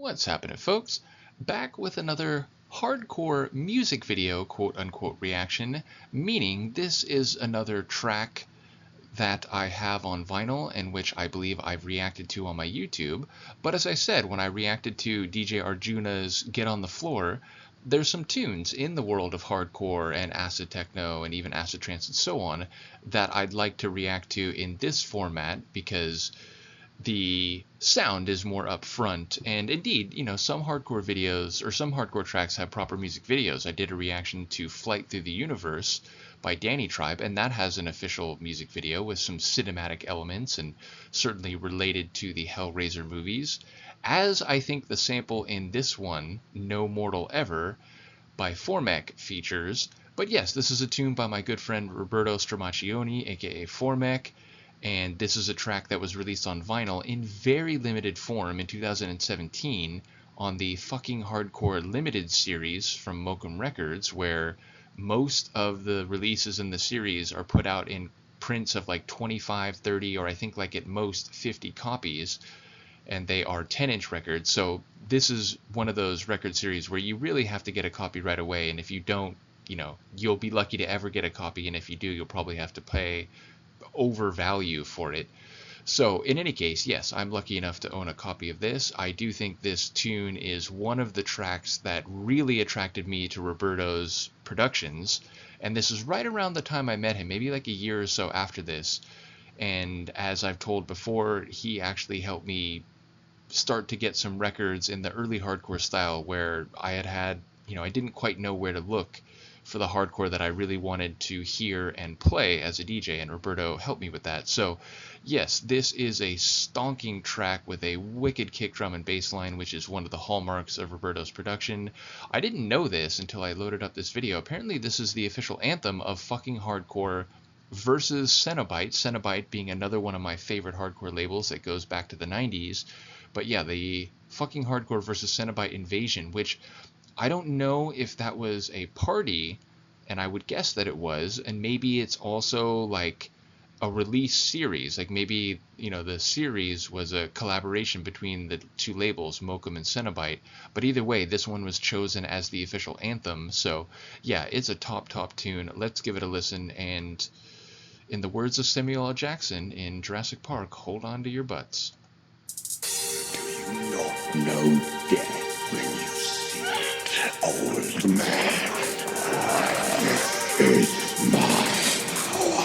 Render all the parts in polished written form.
What's happening, folks? Back with another hardcore music video quote-unquote reaction, meaning this is another track that I have on vinyl and which I believe I've reacted to on my YouTube. But as I said, when I reacted to DJ Arjuna's Get on the Floor, there's some tunes in the world of hardcore and acid techno and even acid trance and so on that I'd like to react to in this format because the sound is more upfront, and indeed, some hardcore videos or some hardcore tracks have proper music videos. I did a reaction to Flight Through the Universe by Danny Tribe, and that has an official music video with some cinematic elements and certainly related to the Hellraiser movies, as I think the sample in this one, No Mortal Ever, by Formek features. But yes, this is a tune by my good friend Roberto Stramaccioni, aka Formek, and this is a track that was released on vinyl in very limited form in 2017 on the Fucking Hardcore Limited series from Mokum Records, where most of the releases in the series are put out in prints of like 25, 30, or I think like at most 50 copies, and they are 10-inch records. So this is one of those record series where you really have to get a copy right away, and if you don't, you'll be lucky to ever get a copy, and if you do, you'll probably have to pay overvalue for it. So in any case, yes, I'm lucky enough to own a copy of this. I do think this tune is one of the tracks that really attracted me to Roberto's productions, and this is right around the time I met him, maybe like a year or so after this. And as I've told before, he actually helped me start to get some records in the early hardcore style where I didn't quite know where to look for the hardcore that I really wanted to hear and play as a DJ, and Roberto helped me with that. So yes, this is a stonking track with a wicked kick drum and bass line, which is one of the hallmarks of Roberto's production. I didn't know this until I loaded up this video. Apparently this is the official anthem of Fucking Hardcore versus Cenobite, Cenobite being another one of my favorite hardcore labels that goes back to the 90s. But yeah, the Fucking Hardcore versus Cenobite invasion, which I don't know if that was a party, and I would guess that it was, and maybe it's also like a release series, like maybe, the series was a collaboration between the two labels, Mokum and Cenobite, but either way, this one was chosen as the official anthem. So yeah, it's a top tune. Let's give it a listen, and in the words of Samuel L. Jackson in Jurassic Park, hold on to your butts. Do you not know death when you see it, old man? Life is my power.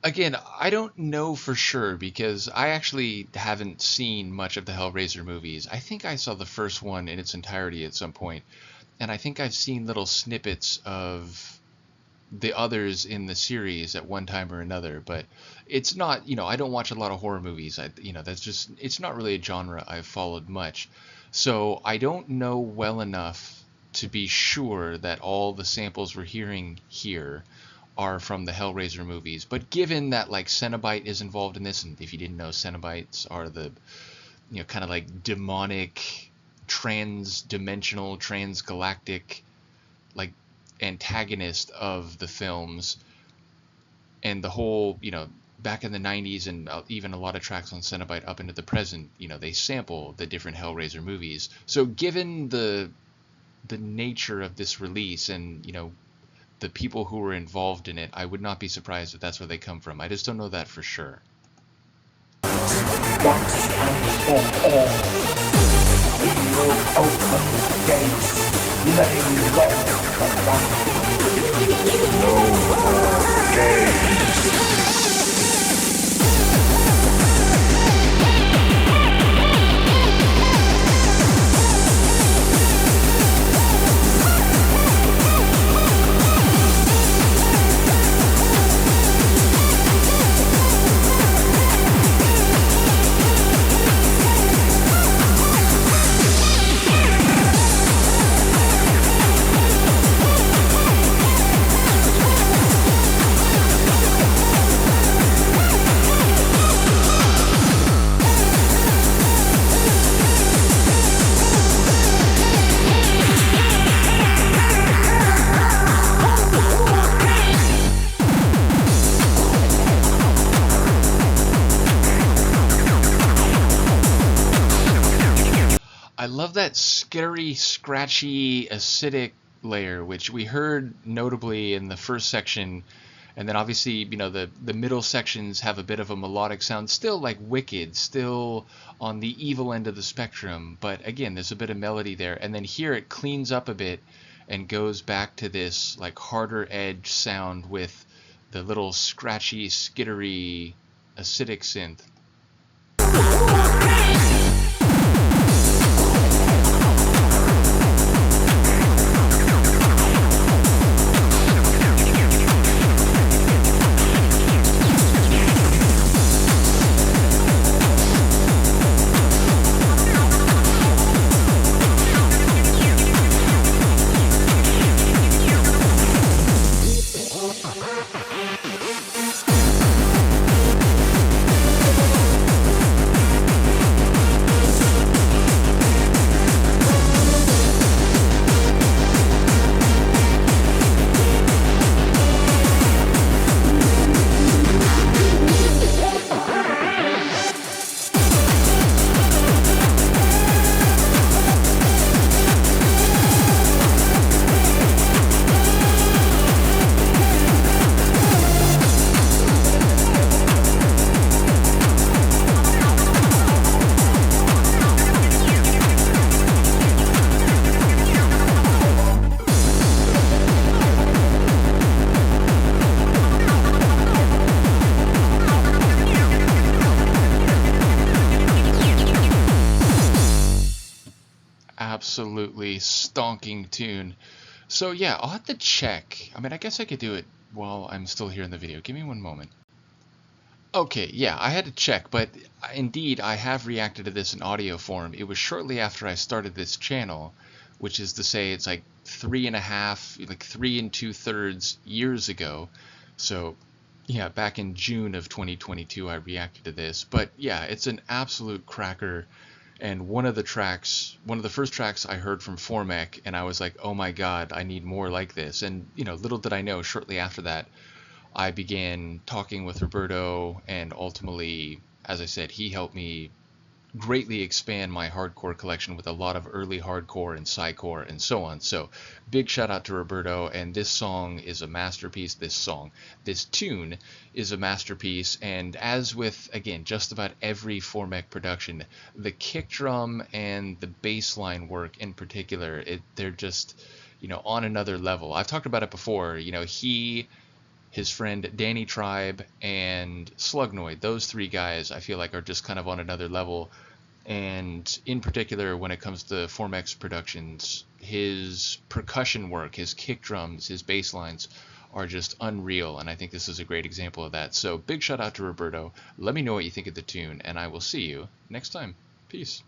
Again, I don't know for sure because I actually haven't seen much of the Hellraiser movies. I think I saw the first one in its entirety at some point, and I think I've seen little snippets of the others in the series at one time or another, but it's not, I don't watch a lot of horror movies. That's just, it's not really a genre I've followed much. So I don't know well enough to be sure that all the samples we're hearing here are from the Hellraiser movies. But given that like Cenobite is involved in this, and if you didn't know, Cenobites are the, kind of like demonic, trans-dimensional, trans-galactic, like antagonist of the films, and the whole, back in the 90s and even a lot of tracks on Cenobite up into the present, they sample the different Hellraiser movies. So given the nature of this release and, the people who were involved in it, I would not be surprised if that's where they come from. I just don't know that for sure. Once and for all, we will open the gates, letting go the light. No more games. I love that skittery, scratchy, acidic layer, which we heard notably in the first section, and then obviously, the middle sections have a bit of a melodic sound, still like Wicked, still on the evil end of the spectrum, but again, there's a bit of melody there, and then here it cleans up a bit and goes back to this like harder edge sound with the little scratchy, skittery, acidic synth. Absolutely stonking tune. So yeah, I'll have to check. I mean, I guess I could do it while I'm still here in the video. Give me one moment. Okay, yeah, I had to check, but indeed I have reacted to this in audio form. It was shortly after I started this channel, which is to say it's like 3.5, like 3 2/3 years ago. So yeah, back in June of 2022 I reacted to this. But yeah, it's an absolute cracker. And one of the first tracks I heard from Formek, and I was like, oh my god, I need more like this. And little did I know, shortly after that, I began talking with Roberto, and ultimately, as I said, he helped me greatly expand my hardcore collection with a lot of early hardcore and psycore and so on. So big shout out to Roberto, and this song is a masterpiece. This tune is a masterpiece, and as with, again, just about every Formek production, the kick drum and the bass line work in particular, they're just, on another level. I've talked about it before. He his friend Danny Tribe, and Slugnoid. Those three guys I feel like are just kind of on another level. And in particular, when it comes to Formek's productions, his percussion work, his kick drums, his bass lines are just unreal, and I think this is a great example of that. So big shout out to Roberto. Let me know what you think of the tune, and I will see you next time. Peace.